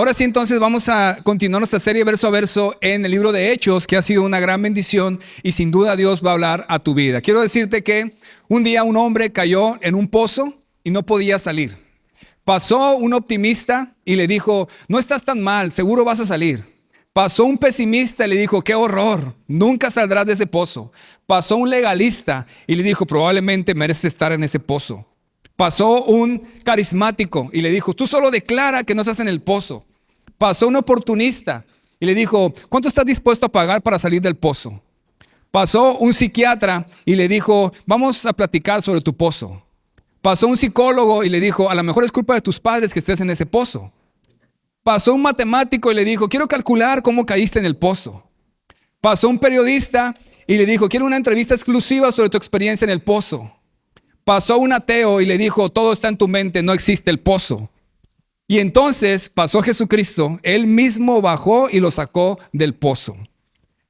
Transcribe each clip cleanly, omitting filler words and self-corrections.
Ahora sí, entonces vamos a continuar nuestra serie verso a verso en el libro de Hechos, que ha sido una gran bendición y sin duda Dios va a hablar a tu vida. Quiero decirte que un día un hombre cayó en un pozo y no podía salir. Pasó un optimista y le dijo, no estás tan mal, seguro vas a salir. Pasó un pesimista y le dijo, qué horror, nunca saldrás de ese pozo. Pasó un legalista y le dijo, probablemente mereces estar en ese pozo. Pasó un carismático y le dijo, tú solo declara que no estás en el pozo. Pasó un oportunista y le dijo, ¿cuánto estás dispuesto a pagar para salir del pozo? Pasó un psiquiatra y le dijo, vamos a platicar sobre tu pozo. Pasó un psicólogo y le dijo, a lo mejor es culpa de tus padres que estés en ese pozo. Pasó un matemático y le dijo, quiero calcular cómo caíste en el pozo. Pasó un periodista y le dijo, quiero una entrevista exclusiva sobre tu experiencia en el pozo. Pasó un ateo y le dijo, todo está en tu mente, no existe el pozo. Y entonces pasó Jesucristo, Él mismo bajó y lo sacó del pozo.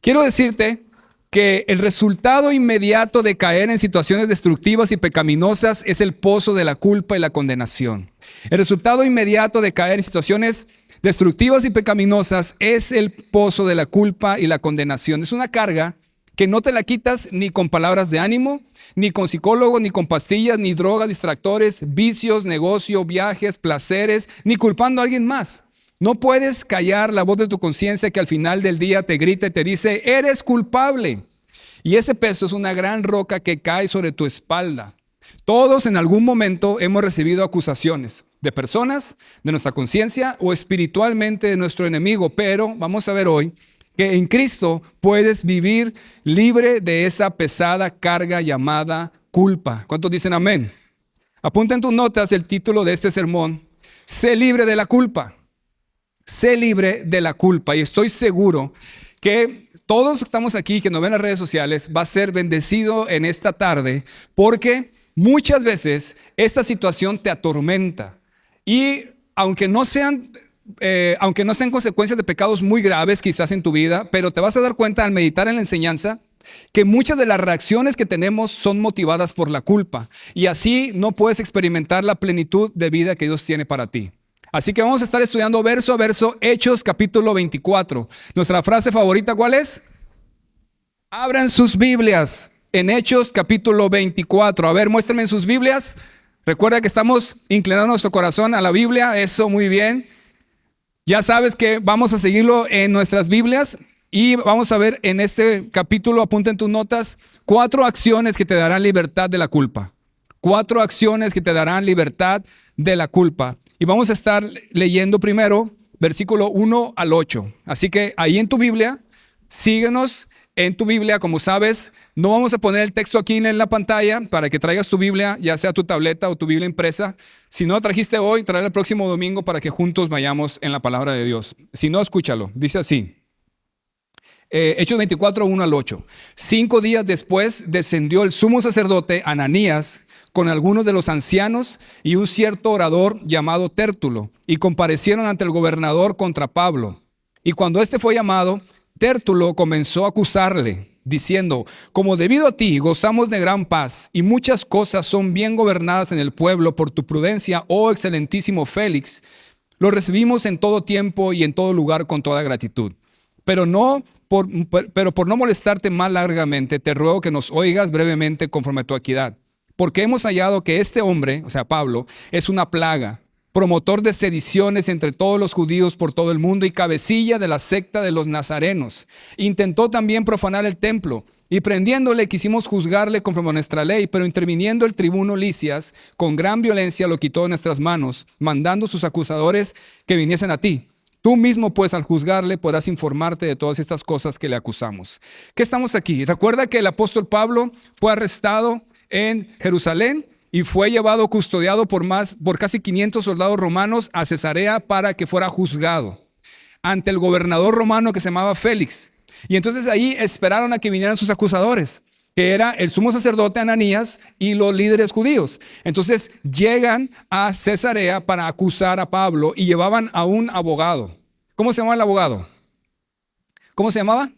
Quiero decirte que el resultado inmediato de caer en situaciones destructivas y pecaminosas es el pozo de la culpa y la condenación. El resultado inmediato de caer en situaciones destructivas y pecaminosas es el pozo de la culpa y la condenación. Es una carga que no te la quitas ni con palabras de ánimo, ni con psicólogos, ni con pastillas, ni drogas, distractores, vicios, negocio, viajes, placeres, ni culpando a alguien más. No puedes callar la voz de tu conciencia que al final del día te grita y te dice, eres culpable. Y ese peso es una gran roca que cae sobre tu espalda. Todos en algún momento hemos recibido acusaciones de personas, de nuestra conciencia o espiritualmente de nuestro enemigo, pero vamos a ver hoy que en Cristo puedes vivir libre de esa pesada carga llamada culpa. ¿Cuántos dicen amén? Apunta en tus notas el título de este sermón, sé libre de la culpa. Sé libre de la culpa. Y estoy seguro que todos los que estamos aquí, que nos ven en las redes sociales, va a ser bendecido en esta tarde, porque muchas veces esta situación te atormenta. Y aunque no sean consecuencias de pecados muy graves quizás en tu vida, pero te vas a dar cuenta al meditar en la enseñanza que muchas de las reacciones que tenemos son motivadas por la culpa. Y así no puedes experimentar la plenitud de vida que Dios tiene para ti. Así que vamos a estar estudiando verso a verso Hechos capítulo 24. Nuestra frase favorita, ¿cuál es? Abran sus Biblias en Hechos capítulo 24. A ver, muéstrenme en sus Biblias. Recuerda que estamos inclinando nuestro corazón a la Biblia. Eso, muy bien. Ya sabes que vamos a seguirlo en nuestras Biblias y vamos a ver en este capítulo, apunta en tus notas, 4 acciones que te darán libertad de la culpa. 4 acciones que te darán libertad de la culpa. Y vamos a estar leyendo primero versículo 1 al 8. Así que ahí en tu Biblia, síguenos en tu Biblia. Como sabes, no vamos a poner el texto aquí en la pantalla para que traigas tu Biblia, ya sea tu tableta o tu Biblia impresa. Si no la trajiste hoy, tráela el próximo domingo para que juntos vayamos en la palabra de Dios. Si no, escúchalo. Dice así. Hechos 24, 1 al 8. 5 días después descendió el sumo sacerdote Ananías con algunos de los ancianos y un cierto orador llamado Tértulo, y comparecieron ante el gobernador contra Pablo. Y cuando éste fue llamado, Tértulo comenzó a acusarle, diciendo, como debido a ti gozamos de gran paz y muchas cosas son bien gobernadas en el pueblo por tu prudencia, oh excelentísimo Félix, lo recibimos en todo tiempo y en todo lugar con toda gratitud. Pero por no molestarte más largamente, te ruego que nos oigas brevemente conforme a tu equidad. Porque hemos hallado que este hombre, o sea Pablo, es una plaga, promotor de sediciones entre todos los judíos por todo el mundo y cabecilla de la secta de los nazarenos. Intentó también profanar el templo y prendiéndole quisimos juzgarle conforme a nuestra ley, pero interviniendo el tribuno Lisias, con gran violencia lo quitó de nuestras manos, mandando sus acusadores que viniesen a ti. Tú mismo, pues, al juzgarle podrás informarte de todas estas cosas que le acusamos. ¿Qué estamos aquí? Recuerda que el apóstol Pablo fue arrestado en Jerusalén y fue llevado custodiado por casi 500 soldados romanos a Cesarea para que fuera juzgado ante el gobernador romano que se llamaba Félix. Y entonces ahí esperaron a que vinieran sus acusadores, que era el sumo sacerdote Ananías y los líderes judíos. Entonces llegan a Cesarea para acusar a Pablo y llevaban a un abogado. ¿Cómo se llamaba el abogado? ¿Cómo se llamaba?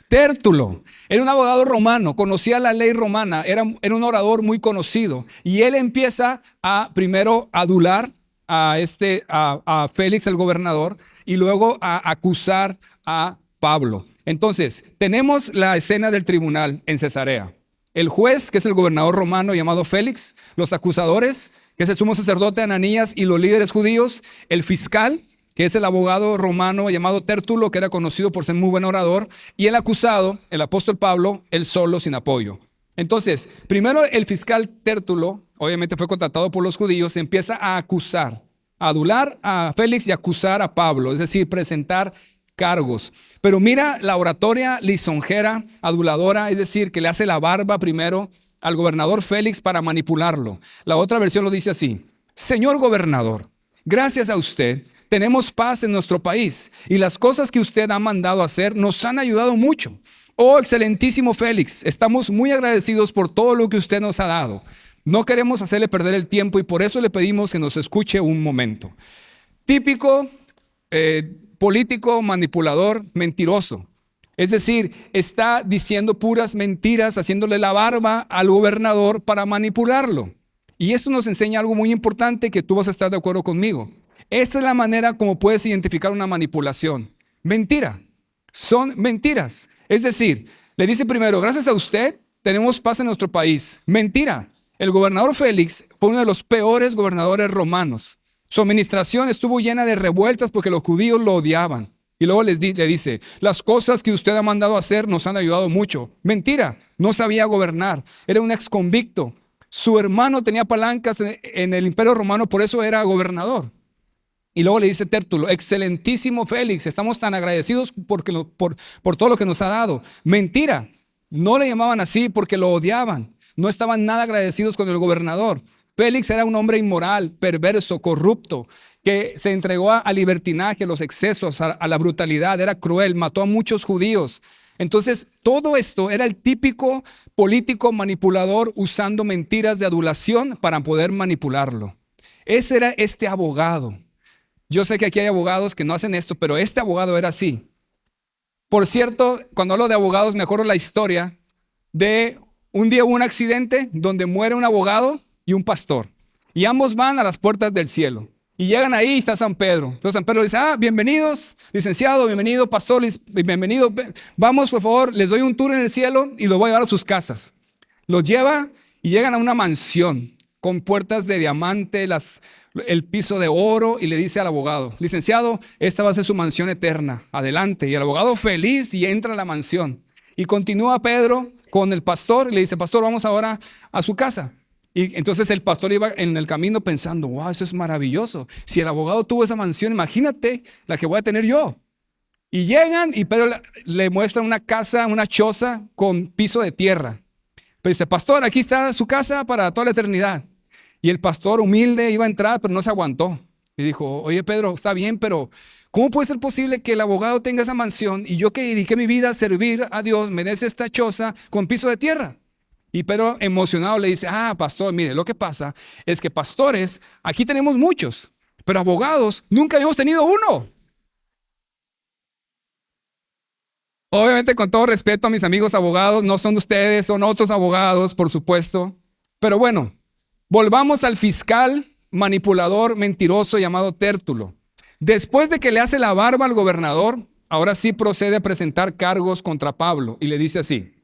Tértulo. Era un abogado romano, conocía la ley romana, era un orador muy conocido. Y él empieza a primero adular a Félix el gobernador y luego a acusar a Pablo. Entonces, tenemos la escena del tribunal en Cesarea. El juez, que es el gobernador romano llamado Félix, los acusadores, que es el sumo sacerdote Ananías y los líderes judíos, el fiscal, que es el abogado romano llamado Tértulo, que era conocido por ser muy buen orador, y el acusado, el apóstol Pablo, él solo, sin apoyo. Entonces, primero el fiscal Tértulo, obviamente fue contratado por los judíos, empieza a acusar, a adular a Félix y acusar a Pablo, es decir, presentar cargos. Pero mira la oratoria lisonjera, aduladora, es decir, que le hace la barba primero al gobernador Félix para manipularlo. La otra versión lo dice así: Señor gobernador, gracias a usted tenemos paz en nuestro país y las cosas que usted ha mandado hacer nos han ayudado mucho. Oh, excelentísimo Félix, estamos muy agradecidos por todo lo que usted nos ha dado. No queremos hacerle perder el tiempo y por eso le pedimos que nos escuche un momento. Típico político, manipulador, mentiroso. Es decir, está diciendo puras mentiras, haciéndole la barba al gobernador para manipularlo. Y esto nos enseña algo muy importante que tú vas a estar de acuerdo conmigo. Esta es la manera como puedes identificar una manipulación. Mentira. Son mentiras. Es decir, le dice primero, gracias a usted tenemos paz en nuestro país. Mentira. El gobernador Félix fue uno de los peores gobernadores romanos. Su administración estuvo llena de revueltas porque los judíos lo odiaban. Y luego le dice, las cosas que usted ha mandado a hacer nos han ayudado mucho. Mentira, no sabía gobernar, era un exconvicto. Su hermano tenía palancas en el imperio romano, por eso era gobernador. Y luego le dice Tértulo, excelentísimo Félix, estamos tan agradecidos por todo lo que nos ha dado. Mentira, no le llamaban así porque lo odiaban, no estaban nada agradecidos con el gobernador. Félix era un hombre inmoral, perverso, corrupto, que se entregó al libertinaje, a los excesos, a la brutalidad, era cruel, mató a muchos judíos. Entonces, todo esto era el típico político manipulador usando mentiras de adulación para poder manipularlo. Ese era este abogado. Yo sé que aquí hay abogados que no hacen esto, pero este abogado era así. Por cierto, cuando hablo de abogados, me acuerdo la historia de un día hubo un accidente donde muere un abogado y un pastor. Y ambos van a las puertas del cielo. Y llegan ahí y está San Pedro. Entonces San Pedro dice, bienvenidos, licenciado, bienvenido, pastor, bienvenido. Vamos, por favor, les doy un tour en el cielo y los voy a llevar a sus casas. Los lleva y llegan a una mansión con puertas de diamante, el piso de oro, y le dice al abogado, licenciado, esta va a ser su mansión eterna, adelante. Y el abogado feliz y entra a la mansión. Y continúa Pedro con el pastor y le dice, pastor, vamos ahora a su casa. Y entonces el pastor iba en el camino pensando, wow, eso es maravilloso. Si el abogado tuvo esa mansión, imagínate la que voy a tener yo. Y llegan y Pedro le muestra una casa, una choza con piso de tierra. Pero dice, pastor, aquí está su casa para toda la eternidad. Y el pastor humilde iba a entrar, pero no se aguantó. Y dijo, oye Pedro, está bien, pero ¿cómo puede ser posible que el abogado tenga esa mansión y yo que dediqué mi vida a servir a Dios me des esta choza con piso de tierra? Y Pedro emocionado le dice, pastor, mire, lo que pasa es que pastores, aquí tenemos muchos, pero abogados nunca habíamos tenido uno. Obviamente, con todo respeto a mis amigos abogados, no son ustedes, son otros abogados, por supuesto. Pero bueno, volvamos al fiscal manipulador mentiroso llamado Tértulo. Después de que le hace la barba al gobernador, ahora sí procede a presentar cargos contra Pablo y le dice así.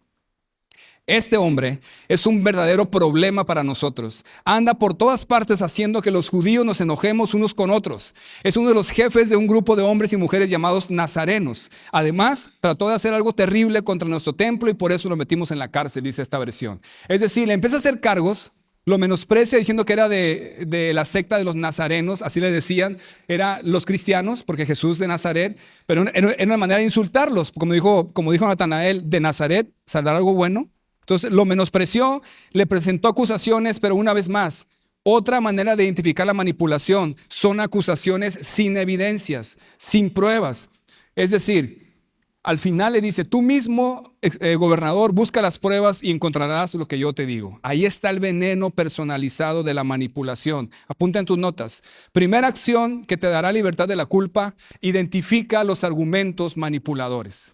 Este hombre es un verdadero problema para nosotros. Anda por todas partes haciendo que los judíos nos enojemos unos con otros. Es uno de los jefes de un grupo de hombres y mujeres llamados nazarenos. Además, trató de hacer algo terrible contra nuestro templo y por eso lo metimos en la cárcel, dice esta versión. Es decir, le empieza a hacer cargos, lo menosprecia diciendo que era de la secta de los nazarenos, así le decían, eran los cristianos, porque Jesús de Nazaret, pero era una manera de insultarlos. Como dijo Natanael, de Nazaret saldrá algo bueno. Entonces lo menospreció, le presentó acusaciones, pero una vez más, otra manera de identificar la manipulación son acusaciones sin evidencias, sin pruebas. Es decir, al final le dice, tú mismo, gobernador, busca las pruebas y encontrarás lo que yo te digo. Ahí está el veneno personalizado de la manipulación. Apunta en tus notas. Primera acción que te dará libertad de la culpa, identifica los argumentos manipuladores.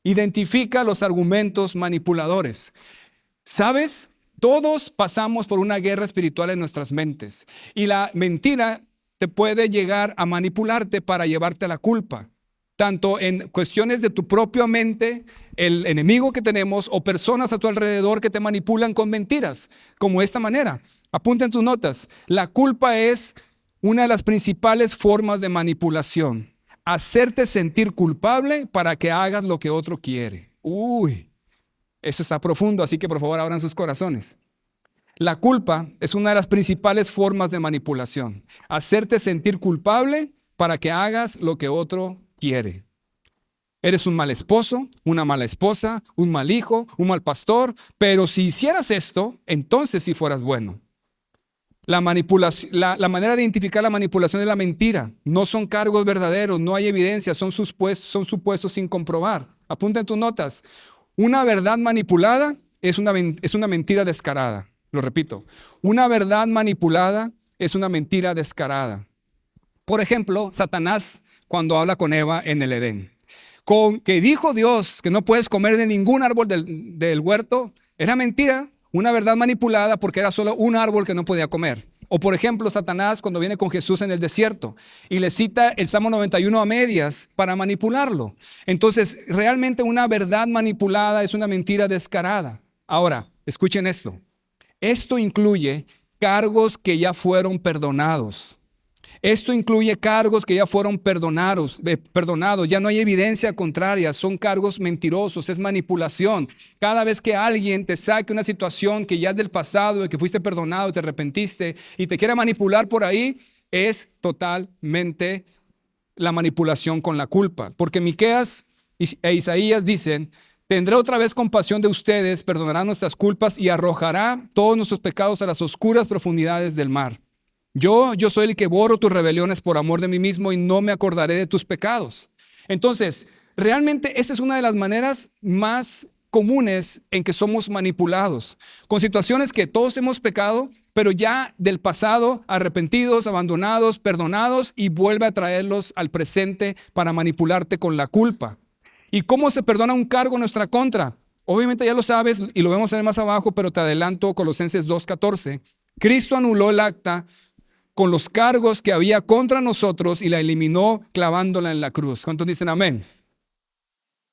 Identifica los argumentos manipuladores. ¿Sabes? Todos pasamos por una guerra espiritual en nuestras mentes. Y la mentira te puede llegar a manipularte para llevarte a la culpa. Tanto en cuestiones de tu propia mente, el enemigo que tenemos o personas a tu alrededor que te manipulan con mentiras, como esta manera. Apunta en tus notas. La culpa es una de las principales formas de manipulación. Hacerte sentir culpable para que hagas lo que otro quiere. Uy, eso está profundo, así que por favor abran sus corazones. La culpa es una de las principales formas de manipulación. Hacerte sentir culpable para que hagas lo que otro quiere. Eres un mal esposo, una mala esposa, un mal hijo, un mal pastor, pero si hicieras esto, entonces sí fueras bueno. La manera de identificar la manipulación es la mentira. No son cargos verdaderos, no hay evidencia, son supuestos sin comprobar. Apunta en tus notas. Una verdad manipulada es una mentira descarada. Lo repito, una verdad manipulada es una mentira descarada. Por ejemplo, Satanás cuando habla con Eva en el Edén. Con que dijo Dios que no puedes comer de ningún árbol del huerto, era mentira, una verdad manipulada porque era solo un árbol que no podía comer. O por ejemplo, Satanás cuando viene con Jesús en el desierto y le cita el Salmo 91 a medias para manipularlo. Entonces, realmente una verdad manipulada es una mentira descarada. Ahora, escuchen esto. Esto incluye cargos que ya fueron perdonados. Esto incluye cargos que ya fueron perdonados, ya no hay evidencia contraria, son cargos mentirosos, es manipulación. Cada vez que alguien te saque una situación que ya es del pasado, de que fuiste perdonado, te arrepentiste y te quiere manipular por ahí, es totalmente la manipulación con la culpa. Porque Miqueas e Isaías dicen: tendré otra vez compasión de ustedes, perdonará nuestras culpas y arrojará todos nuestros pecados a las oscuras profundidades del mar. Yo soy el que borro tus rebeliones por amor de mí mismo y no me acordaré de tus pecados. Entonces, realmente esa es una de las maneras más comunes en que somos manipulados. Con situaciones que todos hemos pecado, pero ya del pasado, arrepentidos, abandonados, perdonados, y vuelve a traerlos al presente para manipularte con la culpa. ¿Y cómo se perdona un cargo en nuestra contra? Obviamente ya lo sabes y lo vamos a ver más abajo, pero te adelanto Colosenses 2:14. Cristo anuló el acta con los cargos que había contra nosotros y la eliminó clavándola en la cruz. ¿Cuántos dicen amén?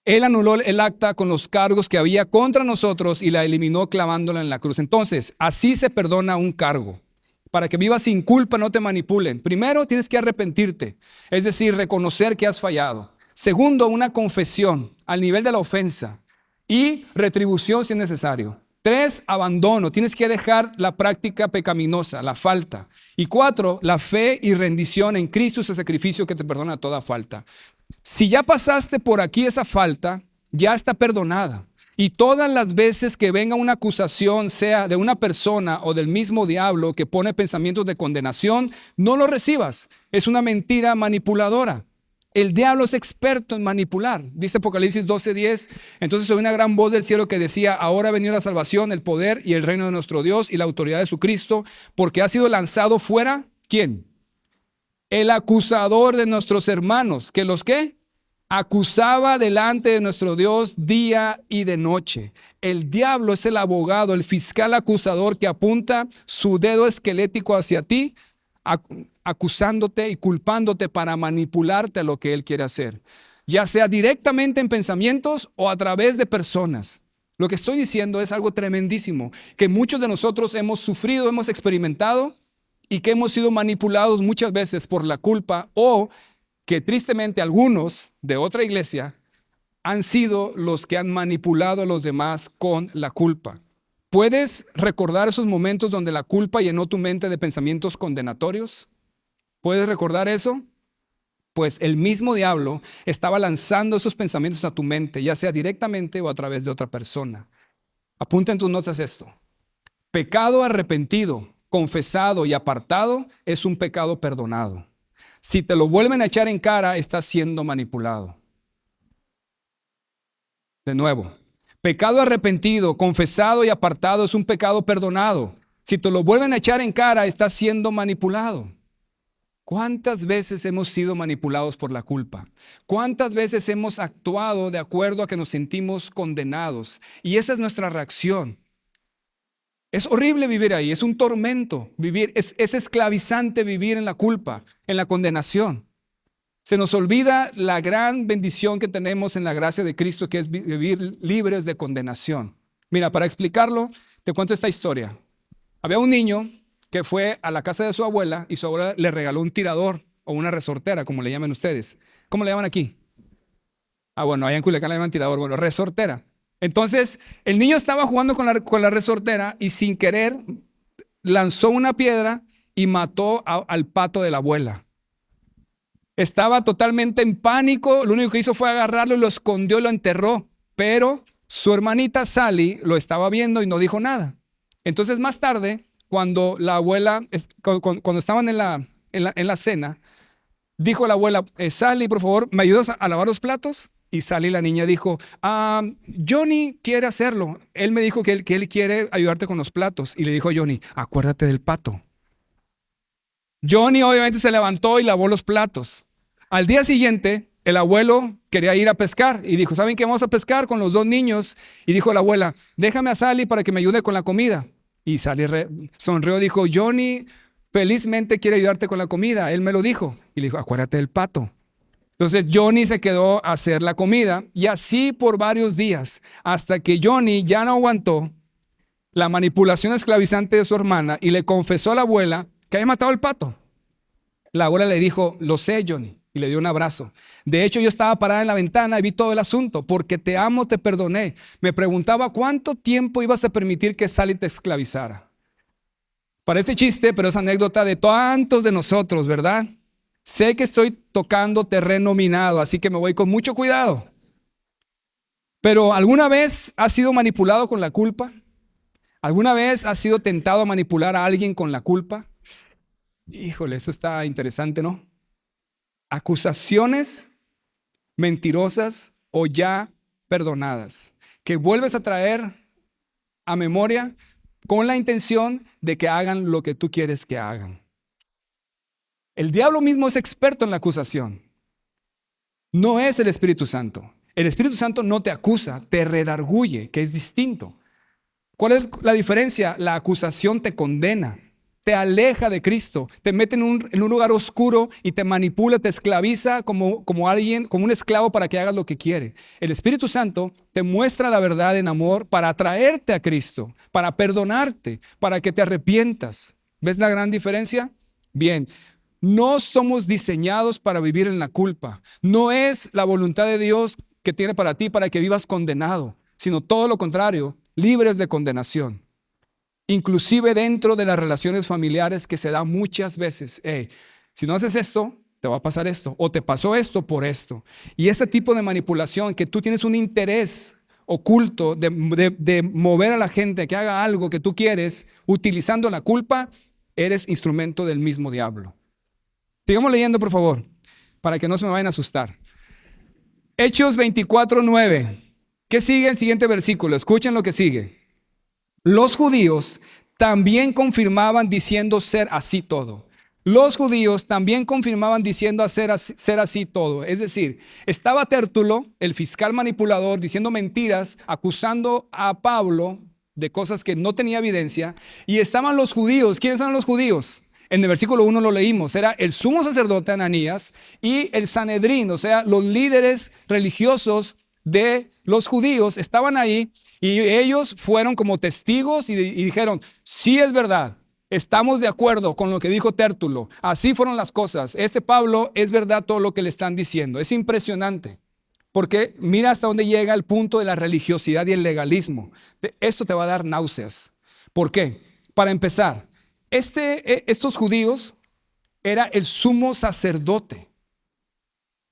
Él anuló el acta con los cargos que había contra nosotros y la eliminó clavándola en la cruz. Entonces, así se perdona un cargo. Para que vivas sin culpa, no te manipulen. Primero, tienes que arrepentirte, es decir, reconocer que has fallado. Segundo, una confesión al nivel de la ofensa y retribución si es necesario. 3, abandono. Tienes que dejar la práctica pecaminosa, la falta. Y 4, la fe y rendición en Cristo, ese sacrificio que te perdona toda falta. Si ya pasaste por aquí esa falta, ya está perdonada. Y todas las veces que venga una acusación, sea de una persona o del mismo diablo que pone pensamientos de condenación, no lo recibas. Es una mentira manipuladora. El diablo es experto en manipular. Dice Apocalipsis 12:10. Entonces oí una gran voz del cielo que decía: ahora ha venido la salvación, el poder y el reino de nuestro Dios y la autoridad de su Cristo, porque ha sido lanzado fuera, ¿quién? El acusador de nuestros hermanos, que los ¿qué? Acusaba delante de nuestro Dios día y de noche. El diablo es el abogado, el fiscal acusador que apunta su dedo esquelético hacia ti, acusándote y culpándote para manipularte a lo que él quiere hacer, ya sea directamente en pensamientos o a través de personas. Lo que estoy diciendo es algo tremendísimo, que muchos de nosotros hemos sufrido, hemos experimentado y que hemos sido manipulados muchas veces por la culpa, o que tristemente algunos de otra iglesia han sido los que han manipulado a los demás con la culpa. ¿Puedes recordar esos momentos donde la culpa llenó tu mente de pensamientos condenatorios? ¿Puedes recordar eso? Pues el mismo diablo estaba lanzando esos pensamientos a tu mente, ya sea directamente o a través de otra persona. Apunta en tus notas esto. Pecado arrepentido, confesado y apartado es un pecado perdonado. Si te lo vuelven a echar en cara, estás siendo manipulado. De nuevo. Pecado arrepentido, confesado y apartado es un pecado perdonado. Si te lo vuelven a echar en cara, estás siendo manipulado. ¿Cuántas veces hemos sido manipulados por la culpa? ¿Cuántas veces hemos actuado de acuerdo a que nos sentimos condenados? Y esa es nuestra reacción. Es horrible vivir ahí, es un tormento vivir, es esclavizante vivir en la culpa, en la condenación. Se nos olvida la gran bendición que tenemos en la gracia de Cristo, que es vivir libres de condenación. Mira, para explicarlo, te cuento esta historia. Había un niño que fue a la casa de su abuela y su abuela le regaló un tirador o una resortera, como le llaman ustedes. ¿Cómo le llaman aquí? Bueno, allá en Culiacán le llaman tirador, bueno, resortera. Entonces, el niño estaba jugando con la resortera y sin querer lanzó una piedra y mató al pato de la abuela. Estaba totalmente en pánico, lo único que hizo fue agarrarlo y lo escondió y lo enterró. Pero su hermanita Sally lo estaba viendo y no dijo nada. Entonces más tarde, cuando la abuela, cuando estaban en la cena, dijo la abuela, Sally, por favor, ¿me ayudas a lavar los platos? Y Sally, la niña, dijo, Johnny quiere hacerlo. Él me dijo que él quiere ayudarte con los platos. Y le dijo a Johnny, acuérdate del pato. Johnny obviamente se levantó y lavó los platos. Al día siguiente, el abuelo quería ir a pescar y dijo, ¿saben qué? Vamos a pescar con los dos niños. Y dijo la abuela, déjame a Sally para que me ayude con la comida. Y Sally sonrió y dijo, Johnny felizmente quiere ayudarte con la comida. Él me lo dijo. Y le dijo, acuérdate del pato. Entonces Johnny se quedó a hacer la comida y así por varios días, hasta que Johnny ya no aguantó la manipulación esclavizante de su hermana y le confesó a la abuela que había matado al pato. La abuela le dijo, lo sé, Johnny, y le dio un abrazo. De hecho, yo estaba parada en la ventana y vi todo el asunto. Porque te amo, te perdoné. Me preguntaba cuánto tiempo ibas a permitir que Sally te esclavizara. Parece chiste, pero es anécdota de tantos de nosotros, ¿verdad? Sé que estoy tocando terreno minado, así que me voy con mucho cuidado. Pero ¿alguna vez has sido manipulado con la culpa? ¿Alguna vez has sido tentado a manipular a alguien con la culpa? Híjole, eso está interesante, ¿no? Acusaciones mentirosas o ya perdonadas, que vuelves a traer a memoria con la intención de que hagan lo que tú quieres que hagan. El diablo mismo es experto en la acusación. No es el Espíritu Santo. El Espíritu Santo no te acusa, te redarguye, que es distinto. ¿Cuál es la diferencia? La acusación te condena, te aleja de Cristo, te mete en un lugar oscuro y te manipula, te esclaviza como un esclavo para que hagas lo que quiere. El Espíritu Santo te muestra la verdad en amor para atraerte a Cristo, para perdonarte, para que te arrepientas. ¿Ves la gran diferencia? Bien, no somos diseñados para vivir en la culpa. No es la voluntad de Dios que tiene para ti para que vivas condenado, sino todo lo contrario, libres de condenación. Inclusive dentro de las relaciones familiares que se da muchas veces. Si no haces esto, te va a pasar esto. O te pasó esto por esto. Y este tipo de manipulación, que tú tienes un interés oculto de mover a la gente que haga algo que tú quieres, utilizando la culpa, eres instrumento del mismo diablo. Sigamos leyendo, por favor, para que no se me vayan a asustar. Hechos 24:9. ¿Qué sigue el siguiente versículo? Escuchen lo que sigue. Los judíos también confirmaban diciendo ser así todo. Los judíos también confirmaban diciendo ser así todo. Es decir, estaba Tértulo, el fiscal manipulador, diciendo mentiras, acusando a Pablo de cosas que no tenía evidencia. Y estaban los judíos. ¿Quiénes eran los judíos? En el versículo 1 lo leímos. Era el sumo sacerdote Ananías y el Sanedrín, o sea, los líderes religiosos de los judíos estaban ahí. Y ellos fueron como testigos y dijeron, sí es verdad, estamos de acuerdo con lo que dijo Tértulo. Así fueron las cosas. Pablo es verdad todo lo que le están diciendo. Es impresionante, porque mira hasta dónde llega el punto de la religiosidad y el legalismo. Esto te va a dar náuseas. ¿Por qué? Para empezar, estos judíos era el sumo sacerdote.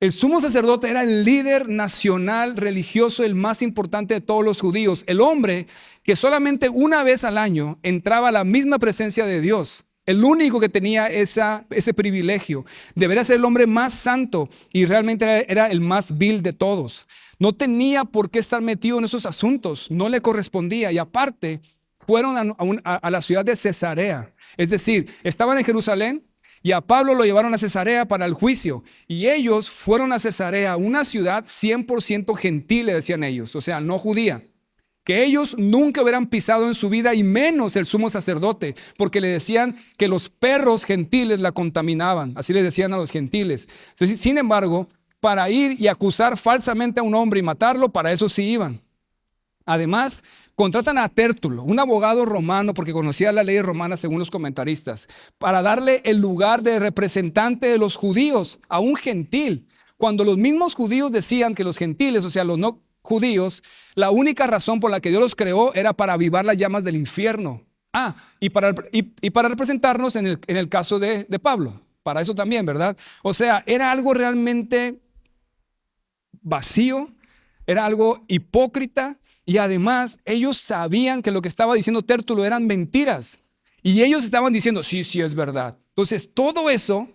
El sumo sacerdote era el líder nacional religioso, el más importante de todos los judíos. El hombre que solamente una vez al año entraba a la misma presencia de Dios. El único que tenía ese privilegio. Debería ser el hombre más santo y realmente era el más vil de todos. No tenía por qué estar metido en esos asuntos. No le correspondía. Y aparte, fueron a la ciudad de Cesarea. Es decir, estaban en Jerusalén. Y a Pablo lo llevaron a Cesarea para el juicio. Y ellos fueron a Cesarea, una ciudad 100% gentil, decían ellos, o sea, no judía. que ellos nunca hubieran pisado en su vida, y menos el sumo sacerdote, porque le decían que los perros gentiles la contaminaban. Así le decían a los gentiles. Entonces, sin embargo, para ir y acusar falsamente a un hombre y matarlo, para eso sí iban. Además, contratan a Tértulo, un abogado romano, porque conocía la ley romana según los comentaristas, para darle el lugar de representante de los judíos a un gentil, cuando los mismos judíos decían que los gentiles, o sea, los no judíos, la única razón por la que Dios los creó era para avivar las llamas del infierno. Y para representarnos en el caso de Pablo, para eso también, ¿verdad? O sea, era algo realmente vacío, era algo hipócrita, y además ellos sabían que lo que estaba diciendo Tértulo eran mentiras, y ellos estaban diciendo, sí, sí es verdad. Entonces, todo eso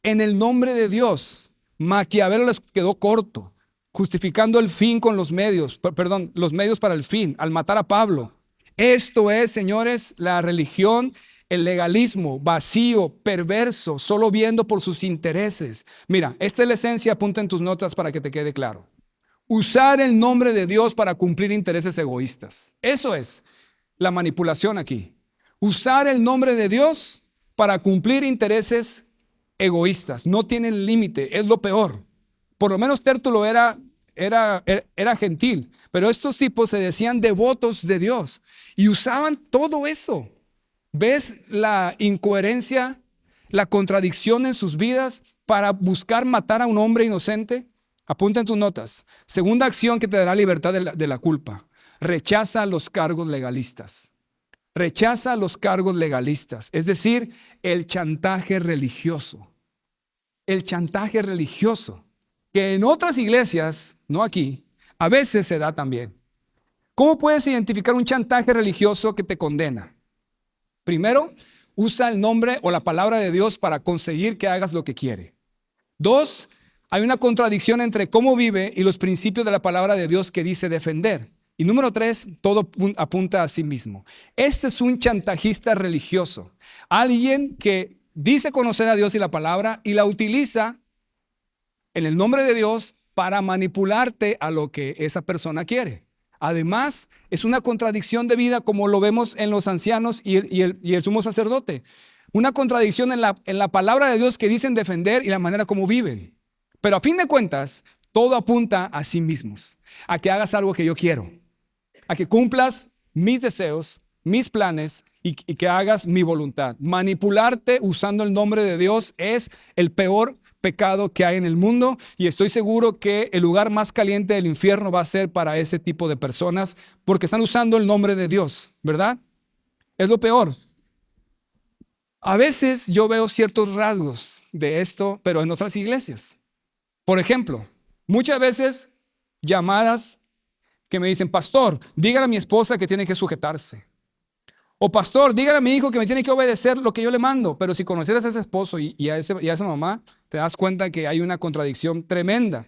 en el nombre de Dios. Maquiavelo les quedó corto, justificando el fin con los medios, los medios para el fin, al matar a Pablo. Esto es, señores, la religión, el legalismo vacío, perverso, solo viendo por sus intereses. Mira, esta es la esencia, apunta en tus notas para que te quede claro. Usar el nombre de Dios para cumplir intereses egoístas. Eso es la manipulación aquí. Usar el nombre de Dios para cumplir intereses egoístas. No tienen límite, es lo peor. Por lo menos Tértulo era gentil, pero estos tipos se decían devotos de Dios y usaban todo eso. ¿Ves la incoherencia, la contradicción en sus vidas para buscar matar a un hombre inocente? Apunta en tus notas. Segunda acción que te dará libertad de la culpa. Rechaza los cargos legalistas. Rechaza los cargos legalistas, es decir, el chantaje religioso. El chantaje religioso, que en otras iglesias, no aquí, a veces se da también. ¿Cómo puedes identificar un chantaje religioso que te condena? Primero, usa el nombre o la palabra de Dios para conseguir que hagas lo que quiere. Dos, hay una contradicción entre cómo vive y los principios de la palabra de Dios que dice defender. Y número tres, todo apunta a sí mismo. Este es un chantajista religioso. Alguien que dice conocer a Dios y la palabra y la utiliza en el nombre de Dios para manipularte a lo que esa persona quiere. Además, es una contradicción de vida como lo vemos en los ancianos y el sumo sacerdote. Una contradicción en la palabra de Dios que dicen defender y la manera como viven. Pero a fin de cuentas, todo apunta a sí mismos, a que hagas algo que yo quiero, a que cumplas mis deseos, mis planes y que hagas mi voluntad. Manipularte usando el nombre de Dios es el peor pecado que hay en el mundo, y estoy seguro que el lugar más caliente del infierno va a ser para ese tipo de personas porque están usando el nombre de Dios, ¿verdad? Es lo peor. A veces yo veo ciertos rasgos de esto, pero en otras iglesias. Por ejemplo, muchas veces llamadas que me dicen, pastor, dígale a mi esposa que tiene que sujetarse. O pastor, dígale a mi hijo que me tiene que obedecer lo que yo le mando. Pero si conocieras a ese esposo y a esa mamá, te das cuenta que hay una contradicción tremenda.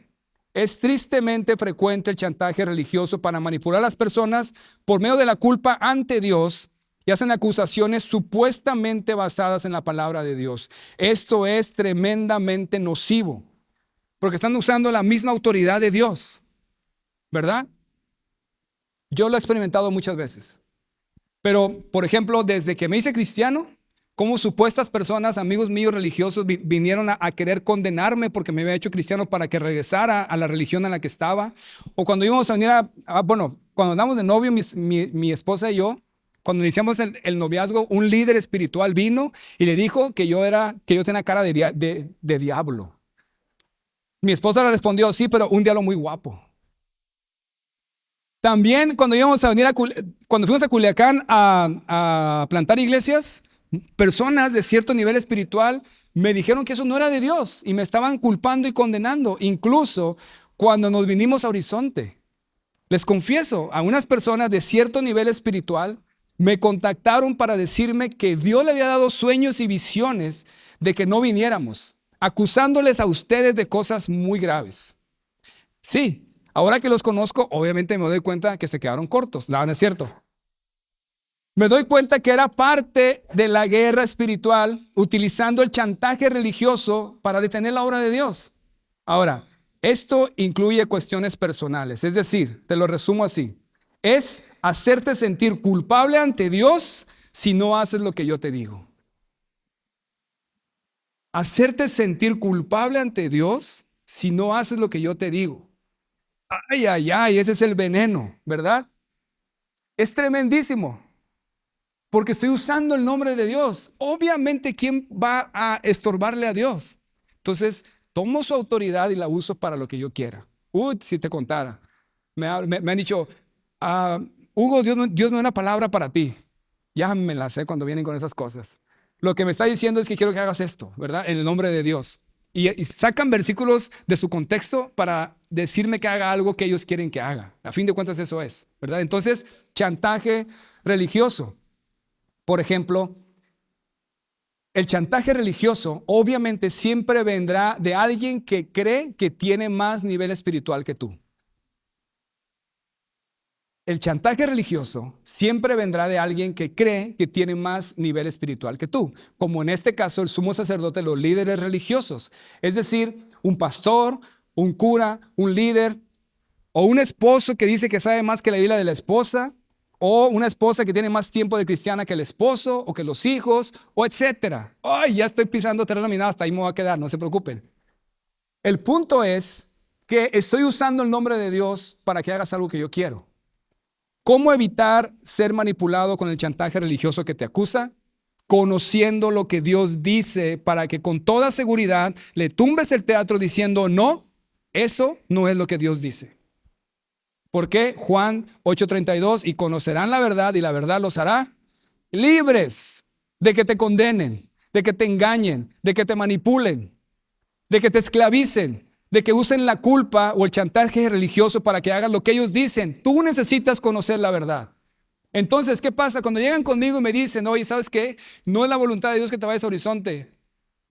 Es tristemente frecuente el chantaje religioso para manipular a las personas por medio de la culpa ante Dios y hacen acusaciones supuestamente basadas en la palabra de Dios. Esto es tremendamente nocivo porque están usando la misma autoridad de Dios, ¿verdad? Yo lo he experimentado muchas veces. Pero, por ejemplo, desde que me hice cristiano, como supuestas personas, amigos míos religiosos, vinieron a querer condenarme porque me había hecho cristiano para que regresara a la religión en la que estaba. O cuando íbamos a venir cuando andamos de novio, mi esposa y yo, cuando iniciamos el noviazgo, un líder espiritual vino y le dijo que yo tenía cara de diablo. Mi esposa le respondió, sí, pero un diablo muy guapo. También cuando fuimos a Culiacán a plantar iglesias, personas de cierto nivel espiritual me dijeron que eso no era de Dios y me estaban culpando y condenando. Incluso cuando nos vinimos a Horizonte, les confieso, a unas personas de cierto nivel espiritual me contactaron para decirme que Dios le había dado sueños y visiones de que no viniéramos, acusándoles a ustedes de cosas muy graves. Sí. Ahora que los conozco, obviamente me doy cuenta que se quedaron cortos. No, no es cierto. Me doy cuenta que era parte de la guerra espiritual, utilizando el chantaje religioso para detener la obra de Dios. Ahora, esto incluye cuestiones personales. Es decir, te lo resumo así. es hacerte sentir culpable ante Dios si no haces lo que yo te digo. Hacerte sentir culpable ante Dios si no haces lo que yo te digo. Ay, ay, ay, ese es el veneno, ¿verdad? Es tremendísimo, porque estoy usando el nombre de Dios. Obviamente, ¿quién va a estorbarle a Dios? Entonces, tomo su autoridad y la uso para lo que yo quiera. Uy, si te contara. Me han dicho, Hugo, Dios me dio una palabra para ti. Ya me la sé cuando vienen con esas cosas. Lo que me está diciendo es que quiero que hagas esto, ¿verdad? En el nombre de Dios. Y sacan versículos de su contexto para decirme que haga algo que ellos quieren que haga. A fin de cuentas eso es, ¿verdad? Entonces, chantaje religioso. Por ejemplo, el chantaje religioso obviamente siempre vendrá de alguien que cree que tiene más nivel espiritual que tú. El chantaje religioso siempre vendrá de alguien que cree que tiene más nivel espiritual que tú, como en este caso el sumo sacerdote, los líderes religiosos, es decir, un pastor, un cura, un líder o un esposo que dice que sabe más que la Biblia de la esposa, o una esposa que tiene más tiempo de cristiana que el esposo o que los hijos, o etcétera. Ay, ya estoy pisando terreno minado, hasta ahí me voy a quedar, no se preocupen. El punto es que estoy usando el nombre de Dios para que hagas algo que yo quiero. ¿Cómo evitar ser manipulado con el chantaje religioso que te acusa? Conociendo lo que Dios dice para que con toda seguridad le tumbes el teatro diciendo, no, eso no es lo que Dios dice. ¿Por qué? Juan 8:32, y conocerán la verdad y la verdad los hará libres de que te condenen, de que te engañen, de que te manipulen, de que te esclavicen, de que usen la culpa o el chantaje religioso para que hagas lo que ellos dicen. Tú necesitas conocer la verdad. Entonces, ¿qué pasa? Cuando llegan conmigo y me dicen, oye, ¿sabes qué? No es la voluntad de Dios que te vayas a Horizonte.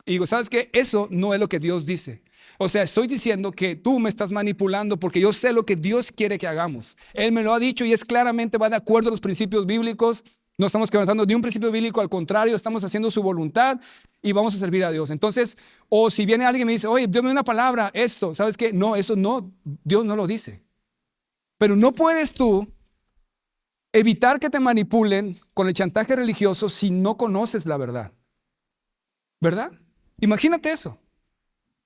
Y digo, ¿sabes qué? Eso no es lo que Dios dice. O sea, estoy diciendo que tú me estás manipulando porque yo sé lo que Dios quiere que hagamos. Él me lo ha dicho y es claramente, va de acuerdo a los principios bíblicos. No estamos quebrantando ni un principio bíblico, al contrario, estamos haciendo su voluntad y vamos a servir a Dios. Entonces, o si viene alguien y me dice, oye, dame una palabra, esto, ¿sabes qué? No, eso no, Dios no lo dice. Pero no puedes tú evitar que te manipulen con el chantaje religioso si no conoces la verdad. ¿Verdad? Imagínate eso.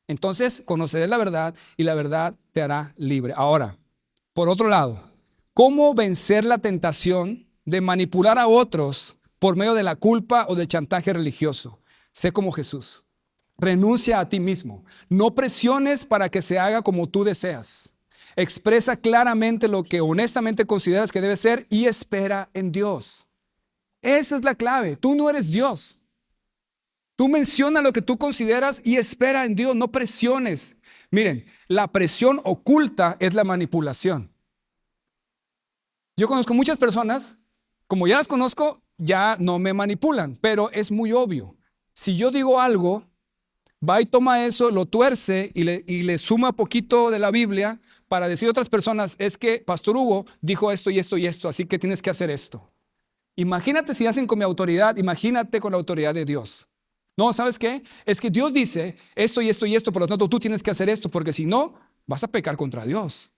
Entonces, conoceré la verdad y la verdad te hará libre. Ahora, por otro lado, ¿cómo vencer la tentación de manipular a otros por medio de la culpa o del chantaje religioso? Sé como Jesús. Renuncia a ti mismo. No presiones para que se haga como tú deseas. Expresa claramente lo que honestamente consideras que debe ser y espera en Dios. Esa es la clave. Tú no eres Dios. Tú menciona lo que tú consideras y espera en Dios, no presiones. Miren, la presión oculta es la manipulación. Yo conozco muchas personas, como ya las conozco, ya no me manipulan, pero es muy obvio. Si yo digo algo, va y toma eso, lo tuerce y le suma poquito de la Biblia para decir a otras personas, es que Pastor Hugo dijo esto y esto y esto, así que tienes que hacer esto. Imagínate si hacen con mi autoridad, imagínate con la autoridad de Dios. No, ¿sabes qué? Es que Dios dice esto y esto y esto, por lo tanto tú tienes que hacer esto, porque si no, vas a pecar contra Dios.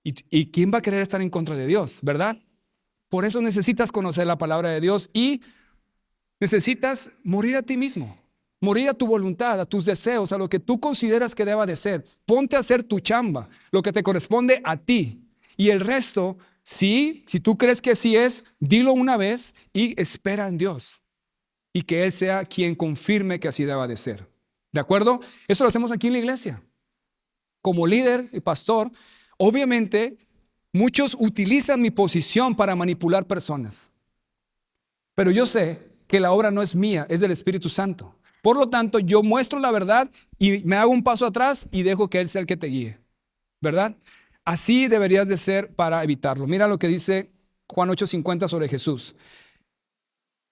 ¿Y quién va a querer estar en contra de Dios, verdad? Por eso necesitas conocer la palabra de Dios y necesitas morir a ti mismo, morir a tu voluntad, a tus deseos, a lo que tú consideras que deba de ser. Ponte a hacer tu chamba, lo que te corresponde a ti. Y el resto, sí, si tú crees que sí es, dilo una vez y espera en Dios. Y que Él sea quien confirme que así deba de ser. ¿De acuerdo? Eso lo hacemos aquí en la iglesia. Como líder y pastor, obviamente muchos utilizan mi posición para manipular personas. Pero yo sé que la obra no es mía, es del Espíritu Santo. Por lo tanto, yo muestro la verdad y me hago un paso atrás y dejo que Él sea el que te guíe. ¿Verdad? Así deberías de ser para evitarlo. Mira lo que dice Juan 8:50 sobre Jesús.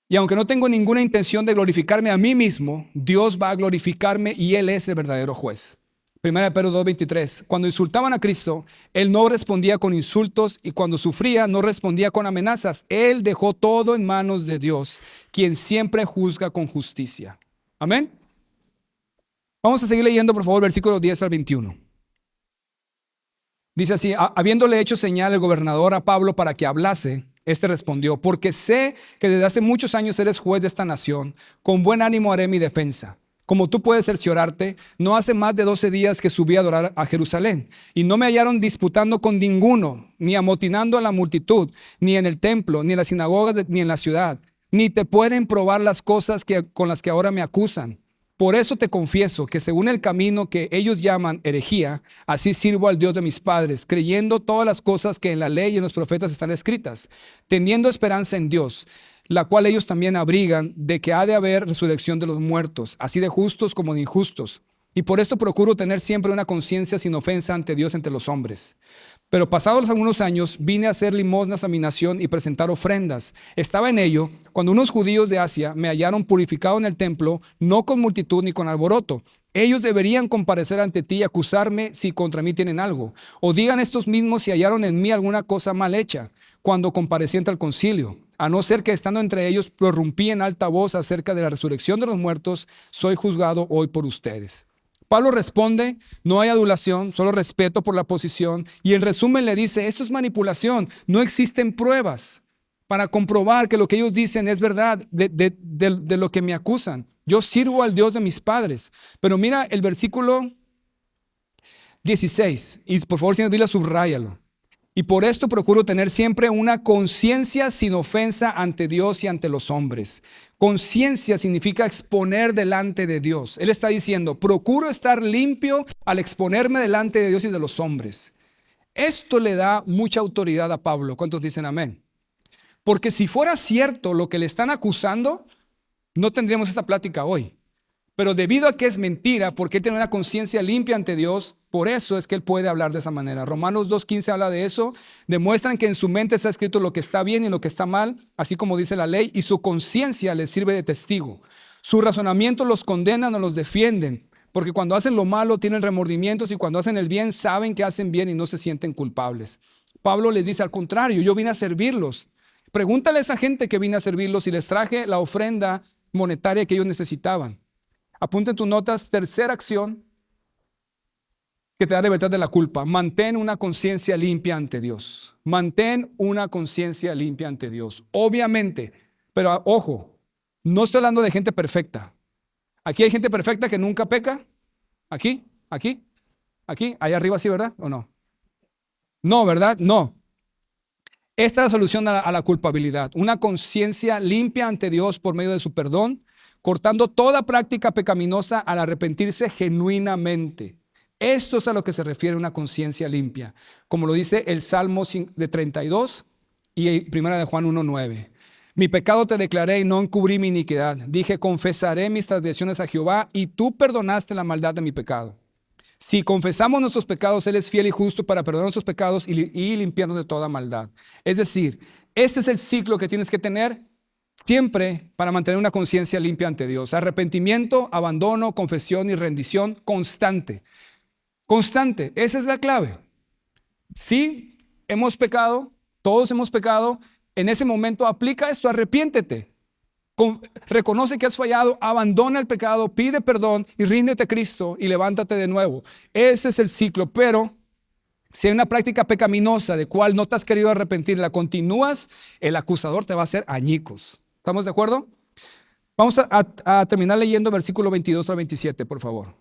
Y aunque no tengo ninguna intención de glorificarme a mí mismo, Dios va a glorificarme y Él es el verdadero juez. 1 Pedro 2:23. Cuando insultaban a Cristo, Él no respondía con insultos y cuando sufría no respondía con amenazas. Él dejó todo en manos de Dios, quien siempre juzga con justicia. Amén. Vamos a seguir leyendo, por favor, versículos 10 al 21. Dice así: Habiéndole hecho señal el gobernador a Pablo para que hablase, este respondió: porque sé que desde hace muchos años eres juez de esta nación, con buen ánimo haré mi defensa. Como tú puedes cerciorarte, no hace más de 12 días que subí a adorar a Jerusalén, y no me hallaron disputando con ninguno, ni amotinando a la multitud, ni en el templo, ni en la sinagoga, ni en la ciudad. Ni te pueden probar las cosas con las que ahora me acusan. Por eso te confieso que según el camino que ellos llaman herejía, así sirvo al Dios de mis padres, creyendo todas las cosas que en la ley y en los profetas están escritas, teniendo esperanza en Dios, la cual ellos también abrigan, de que ha de haber resurrección de los muertos, así de justos como de injustos. Y por esto procuro tener siempre una conciencia sin ofensa ante Dios entre los hombres. Pero pasados algunos años vine a hacer limosnas a mi nación y presentar ofrendas. Estaba en ello cuando unos judíos de Asia me hallaron purificado en el templo, no con multitud ni con alboroto. Ellos deberían comparecer ante ti y acusarme si contra mí tienen algo. O digan estos mismos si hallaron en mí alguna cosa mal hecha cuando comparecí ante el concilio. A no ser que estando entre ellos prorrumpí en alta voz acerca de la resurrección de los muertos, soy juzgado hoy por ustedes. Pablo responde: no hay adulación, solo respeto por la posición. Y en resumen le dice: esto es manipulación, no existen pruebas para comprobar que lo que ellos dicen es verdad de lo que me acusan. Yo sirvo al Dios de mis padres. Pero mira el versículo 16, y por favor, si no Biblia, subráyalo. Y por esto procuro tener siempre una conciencia sin ofensa ante Dios y ante los hombres. Conciencia significa exponer delante de Dios. Él está diciendo: procuro estar limpio al exponerme delante de Dios y de los hombres. Esto le da mucha autoridad a Pablo. ¿Cuántos dicen amén? Porque si fuera cierto lo que le están acusando, no tendríamos esta plática hoy. Pero debido a que es mentira, porque él tiene una conciencia limpia ante Dios, por eso es que él puede hablar de esa manera. Romanos 2:15 habla de eso. Demuestran que en su mente está escrito lo que está bien y lo que está mal, así como dice la ley, y su conciencia les sirve de testigo. Su razonamiento los condenan o los defienden, porque cuando hacen lo malo tienen remordimientos, y cuando hacen el bien saben que hacen bien y no se sienten culpables. Pablo les dice: al contrario, yo vine a servirlos. Pregúntale a esa gente que vine a servirlos y les traje la ofrenda monetaria que ellos necesitaban. Apunta en tus notas: tercera acción que te da libertad de la culpa. Mantén una conciencia limpia ante Dios. Mantén una conciencia limpia ante Dios. Obviamente, pero ojo, no estoy hablando de gente perfecta. Aquí hay gente perfecta que nunca peca. Aquí, allá arriba, sí, ¿verdad? ¿O no? No, ¿verdad? No. Esta es la solución a la culpabilidad. Una conciencia limpia ante Dios por medio de su perdón, cortando toda práctica pecaminosa al arrepentirse genuinamente. Esto es a lo que se refiere una conciencia limpia, como lo dice el Salmo de 32 y primera de Juan 1:9. Mi pecado te declaré y no encubrí mi iniquidad. Dije: confesaré mis transgresiones a Jehová, y tú perdonaste la maldad de mi pecado. Si confesamos nuestros pecados, Él es fiel y justo para perdonar nuestros pecados y limpiarnos de toda maldad. Es decir, este es el ciclo que tienes que tener siempre para mantener una conciencia limpia ante Dios. Arrepentimiento, abandono, confesión y rendición constante. Constante, esa es la clave. Sí, hemos pecado, todos hemos pecado. En ese momento aplica esto: arrepiéntete. Reconoce que has fallado, abandona el pecado, pide perdón y ríndete a Cristo y levántate de nuevo. Ese es el ciclo. Pero si hay una práctica pecaminosa de cual no te has querido arrepentir, la continúas, el acusador te va a hacer añicos. ¿Estamos de acuerdo? Vamos a terminar leyendo versículo 22 al 27, por favor.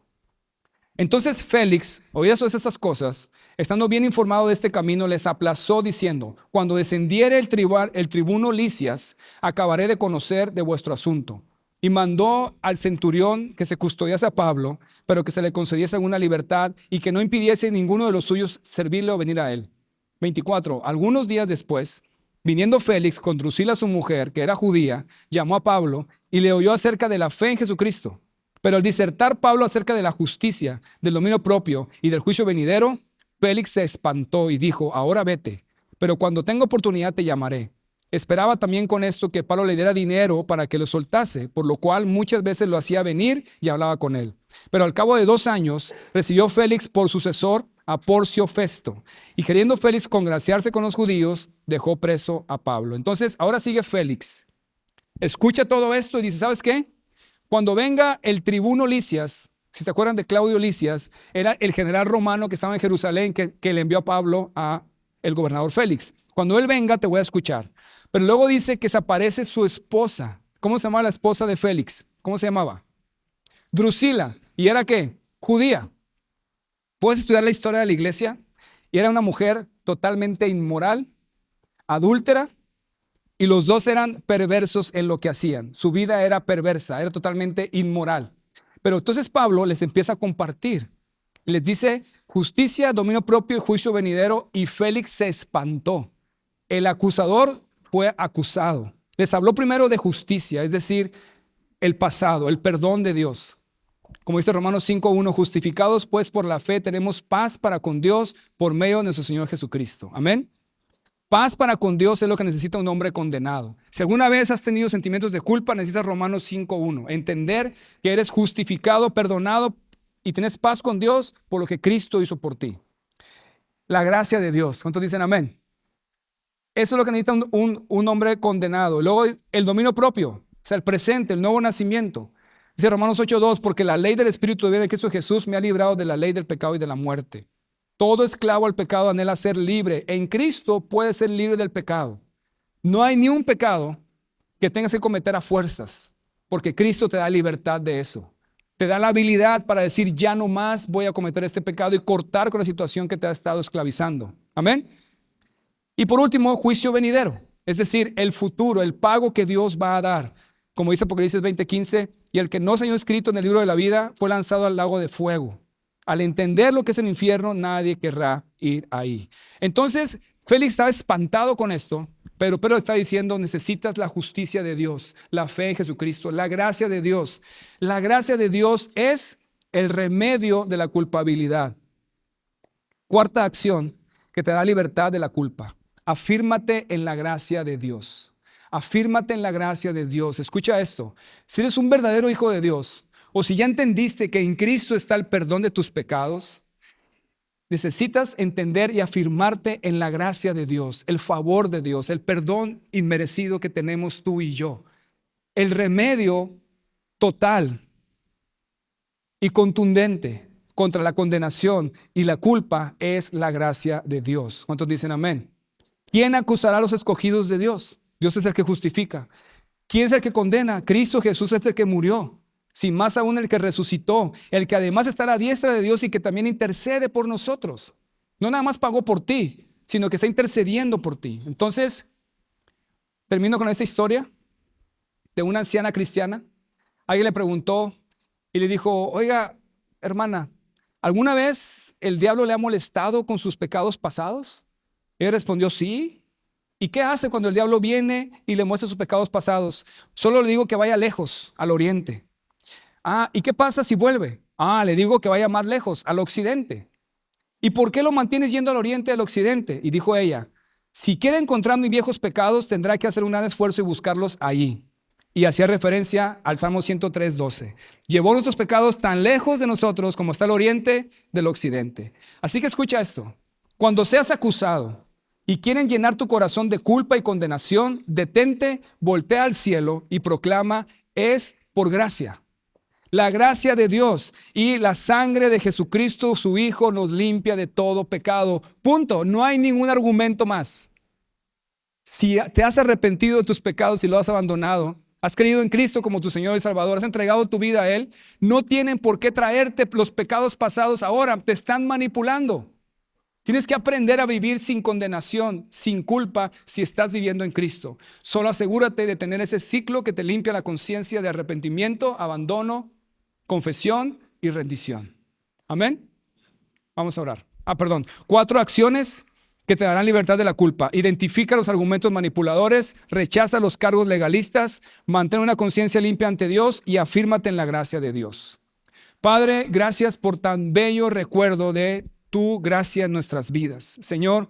Entonces Félix, oídas esas cosas, estando bien informado de este camino, les aplazó diciendo: cuando descendiere el tribuno Lisias, acabaré de conocer de vuestro asunto. Y mandó al centurión que se custodiase a Pablo, pero que se le concediese alguna libertad y que no impidiese ninguno de los suyos servirle o venir a él. 24. Algunos días después, viniendo Félix con Drusila su mujer, que era judía, llamó a Pablo y le oyó acerca de la fe en Jesucristo. Pero al disertar Pablo acerca de la justicia, del dominio propio y del juicio venidero, Félix se espantó y dijo: ahora vete, pero cuando tenga oportunidad te llamaré. Esperaba también con esto que Pablo le diera dinero para que lo soltase, por lo cual muchas veces lo hacía venir y hablaba con él. Pero al cabo de 2 años recibió Félix por sucesor a Porcio Festo, y queriendo Félix congraciarse con los judíos, dejó preso a Pablo. Entonces ahora sigue Félix. Escucha todo esto y dice: ¿sabes qué? Cuando venga el tribuno Lisias, Si se acuerdan de Claudio Lisias, era el general romano que estaba en Jerusalén que le envió a Pablo a el gobernador Félix. Cuando él venga te voy a escuchar. Pero luego dice que se aparece su esposa. ¿Cómo se llamaba la esposa de Félix? ¿Cómo se llamaba? Drusila. ¿Y era qué? Judía. Puedes estudiar la historia de la iglesia y era una mujer totalmente inmoral, adúltera, y los dos eran perversos en lo que hacían. Su vida era perversa, era totalmente inmoral. Pero entonces Pablo les empieza a compartir. Les dice justicia, dominio propio y juicio venidero, y Félix se espantó. El acusador fue acusado. Les habló primero de justicia, es decir, el pasado, el perdón de Dios. Como dice Romanos 5:1, justificados pues por la fe tenemos paz para con Dios por medio de nuestro Señor Jesucristo. Amén. Paz para con Dios es lo que necesita un hombre condenado. Si alguna vez has tenido sentimientos de culpa, necesitas Romanos 5:1. Entender que eres justificado, perdonado y tienes paz con Dios por lo que Cristo hizo por ti. La gracia de Dios. ¿Cuántos dicen amén? Eso es lo que necesita un hombre condenado. Luego el dominio propio, o sea, el presente, el nuevo nacimiento. Dice Romanos 8:2, porque la ley del Espíritu de vida de Cristo Jesús me ha librado de la ley del pecado y de la muerte. Todo esclavo al pecado anhela ser libre. En Cristo puedes ser libre del pecado. No hay ni un pecado que tengas que cometer a fuerzas, porque Cristo te da libertad de eso. Te da la habilidad para decir, ya no más voy a cometer este pecado y cortar con la situación que te ha estado esclavizando. Amén. Y por último, juicio venidero, es decir, el futuro, el pago que Dios va a dar. Como dice Apocalipsis 20:15, y el que no se haya escrito en el libro de la vida fue lanzado al lago de fuego. Al entender lo que es el infierno, nadie querrá ir ahí. Entonces, Félix estaba espantado con esto, pero Pedro está diciendo, necesitas la justicia de Dios, la fe en Jesucristo, la gracia de Dios. La gracia de Dios es el remedio de la culpabilidad. Cuarta acción que te da libertad de la culpa. Afírmate en la gracia de Dios. Afírmate en la gracia de Dios. Escucha esto. Si eres un verdadero hijo de Dios, o si ya entendiste que en Cristo está el perdón de tus pecados, necesitas entender y afirmarte en la gracia de Dios, el favor de Dios, el perdón inmerecido que tenemos tú y yo. El remedio total y contundente contra la condenación y la culpa es la gracia de Dios. ¿Cuántos dicen amén? ¿Quién acusará a los escogidos de Dios? Dios es el que justifica. ¿Quién es el que condena? Cristo Jesús es el que murió. Sin más aún el que resucitó, el que además está a la diestra de Dios y que también intercede por nosotros. No nada más pagó por ti, sino que está intercediendo por ti. Entonces, termino con esta historia de una anciana cristiana. Alguien le preguntó y le dijo, oiga, hermana, ¿alguna vez el diablo le ha molestado con sus pecados pasados? Ella respondió, sí. ¿Y qué hace cuando el diablo viene y le muestra sus pecados pasados? Solo le digo que vaya lejos, al oriente. ¿Y qué pasa si vuelve? Le digo que vaya más lejos, al occidente. ¿Y por qué lo mantienes yendo al oriente y al occidente? Y dijo ella, si quiere encontrar mis viejos pecados, tendrá que hacer un gran esfuerzo y buscarlos allí. Y hacía referencia al Salmo 103:12. Llevó nuestros pecados tan lejos de nosotros como está el oriente del occidente. Así que escucha esto. Cuando seas acusado y quieren llenar tu corazón de culpa y condenación, detente, voltea al cielo y proclama, es por gracia. La gracia de Dios y la sangre de Jesucristo, su Hijo, nos limpia de todo pecado. Punto. No hay ningún argumento más. Si te has arrepentido de tus pecados y lo has abandonado, has creído en Cristo como tu Señor y Salvador, has entregado tu vida a Él, no tienen por qué traerte los pecados pasados ahora. Te están manipulando. Tienes que aprender a vivir sin condenación, sin culpa, si estás viviendo en Cristo. Solo asegúrate de tener ese ciclo que te limpia la conciencia de arrepentimiento, abandono, confesión y rendición. Amén. Vamos a orar. 4 acciones que te darán libertad de la culpa. Identifica los argumentos manipuladores, rechaza los cargos legalistas, mantén una conciencia limpia ante Dios y afírmate en la gracia de Dios. Padre, gracias por tan bello recuerdo de tu gracia en nuestras vidas. Señor,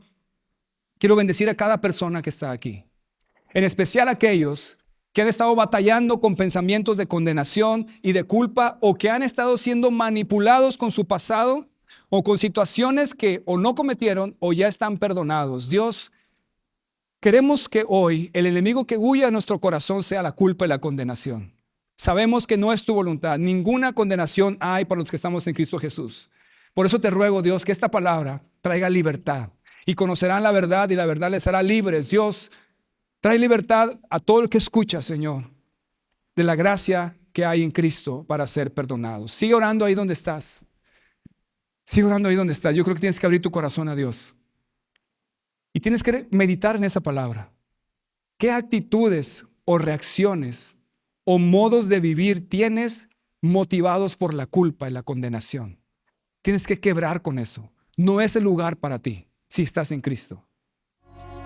quiero bendecir a cada persona que está aquí, en especial a aquellos que han estado batallando con pensamientos de condenación y de culpa, o que han estado siendo manipulados con su pasado o con situaciones que o no cometieron o ya están perdonados. Dios, queremos que hoy el enemigo que huya a nuestro corazón sea la culpa y la condenación. Sabemos que no es tu voluntad. Ninguna condenación hay para los que estamos en Cristo Jesús. Por eso te ruego, Dios, que esta palabra traiga libertad. Y conocerán la verdad y la verdad les hará libres. Dios, trae libertad a todo el que escucha, Señor, de la gracia que hay en Cristo para ser perdonados. Sigue orando ahí donde estás. Sigue orando ahí donde estás. Yo creo que tienes que abrir tu corazón a Dios. Y tienes que meditar en esa palabra. ¿Qué actitudes o reacciones o modos de vivir tienes motivados por la culpa y la condenación? Tienes que quebrar con eso. No es el lugar para ti si estás en Cristo.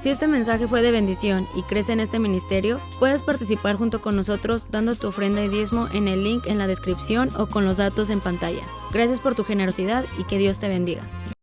Si este mensaje fue de bendición y crees en este ministerio, puedes participar junto con nosotros dando tu ofrenda y diezmo en el link en la descripción o con los datos en pantalla. Gracias por tu generosidad y que Dios te bendiga.